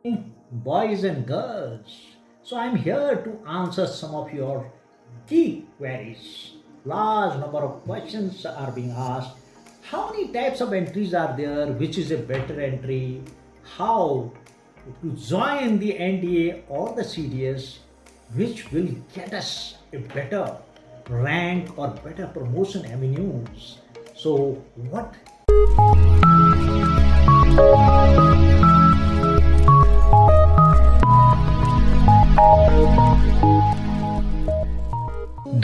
Boys and girls. So I'm here to answer some of your key queries. Large number of questions are being asked. How many types of entries are there? Which is a better entry? How to join the NDA or the CDS, which will get us a better rank or better promotion avenues. So what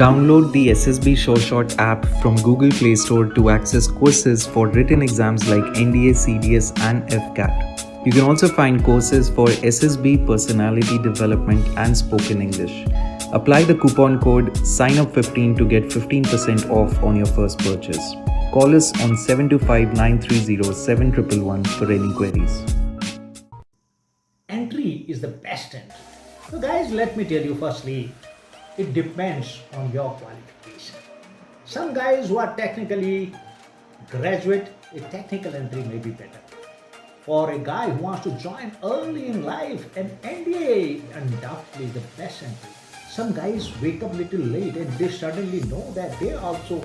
Download the SSB SureShot app from Google Play Store to access courses for written exams like NDA, CDS, and AFCAT. You can also find courses for SSB personality development and spoken English. Apply the coupon code SIGNUP15 to get 15% off on your first purchase. Call us on 725 930 7111 for any queries. entry is the best entry? So, guys, let me tell you firstly, it depends on your qualification. Some guys who are technically graduate, a technical entry may be better. For a guy who wants to join early in life, an NDA undoubtedly the best entry. Some guys wake up little late and they suddenly know that they also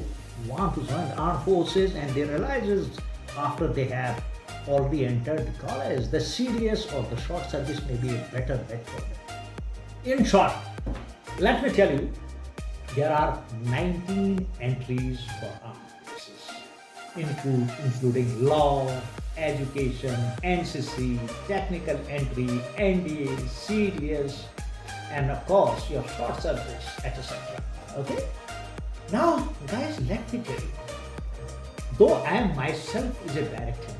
want to join the armed forces and they realize after they have already entered college, the serious or the short service may be a better bet for them. In short, let me tell you, there are 19 entries for armed forces, including law, education, NCC, technical entry, NDA, CDS, and of course your short service, etc. Okay? Now, guys, let me tell you, though I am myself is a director,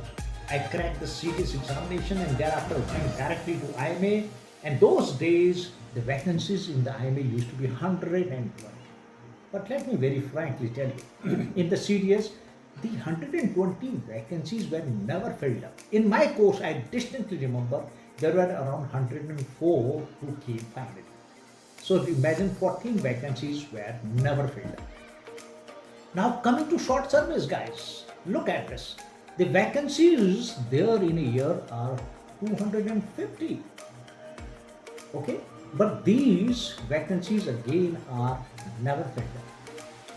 I cracked the CDS examination and thereafter went directly to IMA. And those days, the vacancies in the IMA used to be 120. But let me very frankly tell you, in the CDS, the 120 vacancies were never filled up. In my course, I distinctly remember there were around 104 who came finally. So imagine 14 vacancies were never filled up. Now coming to short service, guys, look at this. The vacancies there in a year are 250. Okay, but these vacancies again are never filled up.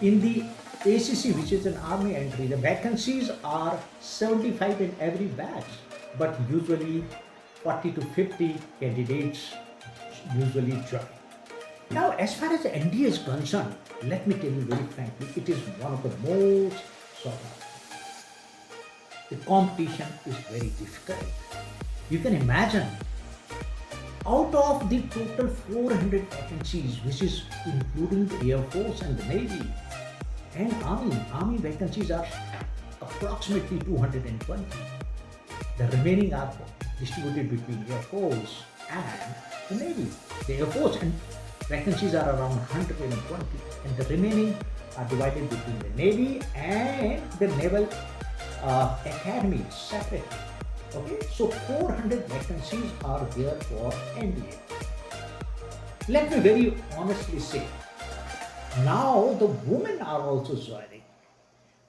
In the ACC, which is an army entry, the vacancies are 75 in every batch, but usually 40 to 50 candidates usually join. Now, as far as the NDA is concerned, let me tell you very frankly, it is one of the most sought after. The competition is very difficult. You can imagine, out of the total 400 vacancies, which is including the Air Force and the Navy and Army vacancies are approximately 220. The remaining are distributed between Air Force and the Navy. The Air Force and vacancies are around 120, and the remaining are divided between the Navy and the Naval Academy separately. Okay, so 400 vacancies are there for NDA. Let me very honestly say, now the women are also joining.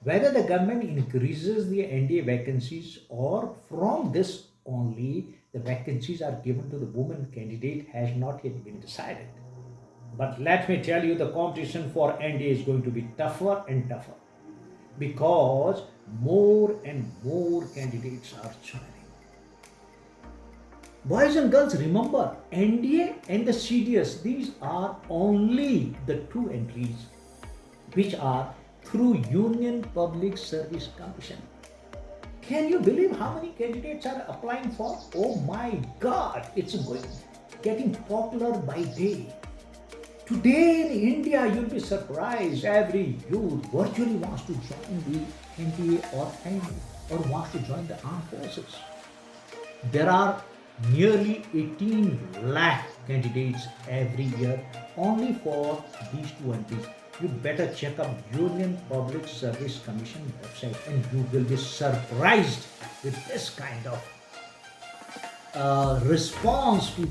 Whether the government increases the NDA vacancies or from this only the vacancies are given to the woman candidate has not yet been decided. But let me tell you, the competition for NDA is going to be tougher and tougher because more and more candidates are joining. Boys and girls, remember NDA and the CDS, these are only the two entries which are through Union Public Service Commission. Can you believe how many candidates are applying for? Oh my God, it's getting popular by day. Today in India, you'll be surprised. Every youth virtually wants to join the NDA or NDA or wants to join the armed forces. There are nearly 18 lakh candidates every year only for these two entries. You better check out Union Public Service Commission website and you will be surprised with this kind of response to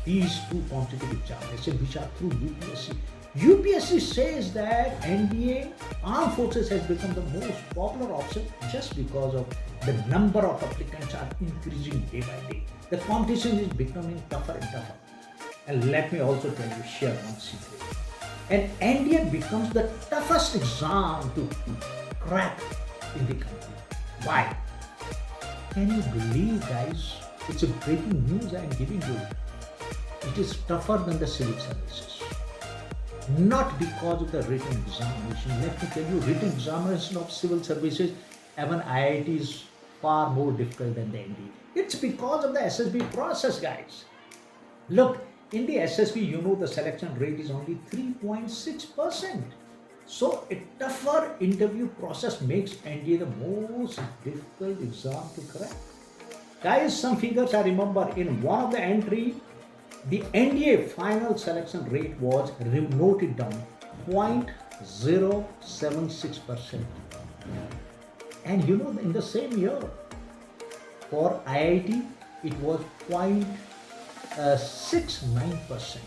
these two competitive examinations which are through UPSC. UPSC says that NDA armed forces has become the most popular option just because of the number of applicants are increasing day by day. The competition is becoming tougher and tougher. And let me also tell you, share one secret. And NDA becomes the toughest exam to crack in the country. Why? Can you believe, guys? It's a breaking news I am giving you. It is tougher than the civil services. Not because of the written examination. Let me tell you, written examination of civil services, even IIT is far more difficult than the NDA. It's because of the SSB process, guys. Look, in the SSB, you know the selection rate is only 3.6%. So a tougher interview process makes NDA the most difficult exam to crack. Guys, some figures I remember in one of the entry, the NDA final selection rate was noted down 0.076%. And you know, in the same year, for IIT, it was 0.69%.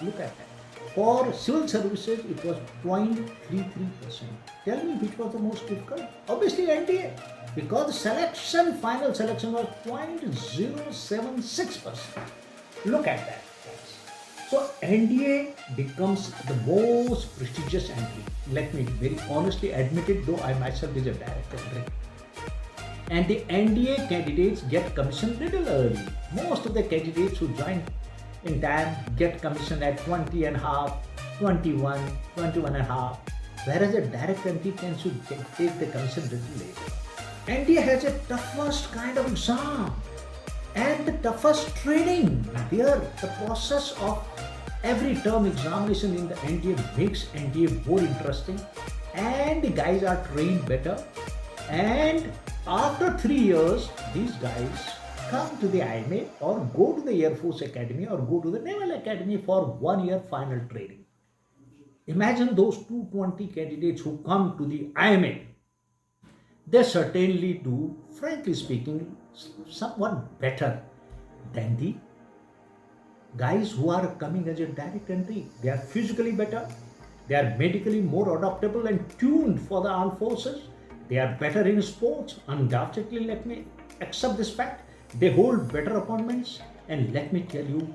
Look at that. For civil services, it was 0.33%. Tell me which was the most difficult? Obviously NDA, because the final selection was 0.076%. Look at that, guys. So NDA becomes the most prestigious entry. Let me very honestly admit it, though I myself is a direct entry. And the NDA candidates get commissioned little early. Most of the candidates who join in time get commissioned at 20 and a half, 21, 21 and a half, whereas a direct entry tends to take the commission little later. NDA has a toughest kind of exam and the toughest training. There, the process of every term examination in the NDA makes NDA more interesting, and the guys are trained better. And after 3 years, these guys come to the INET or go to the Air Force Academy or go to the Naval Academy for 1 year final training. Imagine those 220 candidates who come to the INET. They certainly do, frankly speaking, somewhat better than the guys who are coming as a direct entry. They are physically better, they are medically more adaptable and tuned for the armed forces. They are better in sports, undoubtedly, let me accept this fact. They hold better appointments, and let me tell you,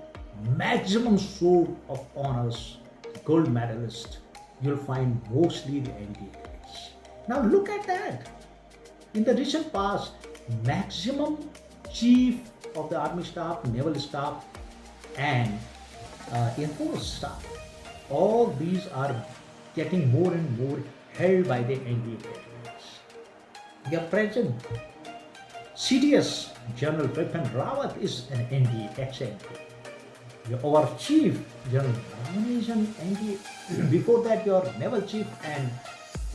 maximum score of honors, gold medalist, you'll find mostly the NDA guys. Now look at that. In the recent past, maximum chief of the army staff, naval staff, and Air Force staff, all these are getting more and more held by the NDA candidates. Your present CDS General Bipin Rawat is an NDA ex-NDA. Our chief General Rawat is an NDA. Before that, your naval chief and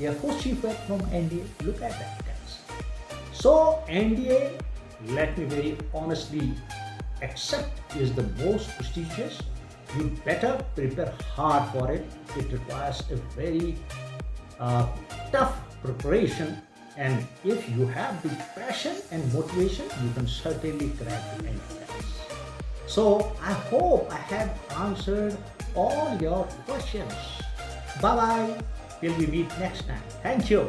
Air Force chief were from NDA. Look at that, guys. So NDA, let me very honestly accept, is the most prestigious. You better prepare hard for it. It requires a very tough preparation. And if you have the passion and motivation, you can certainly crack the NDA. So I hope I have answered all your questions. Bye-bye till we meet next time. Thank you.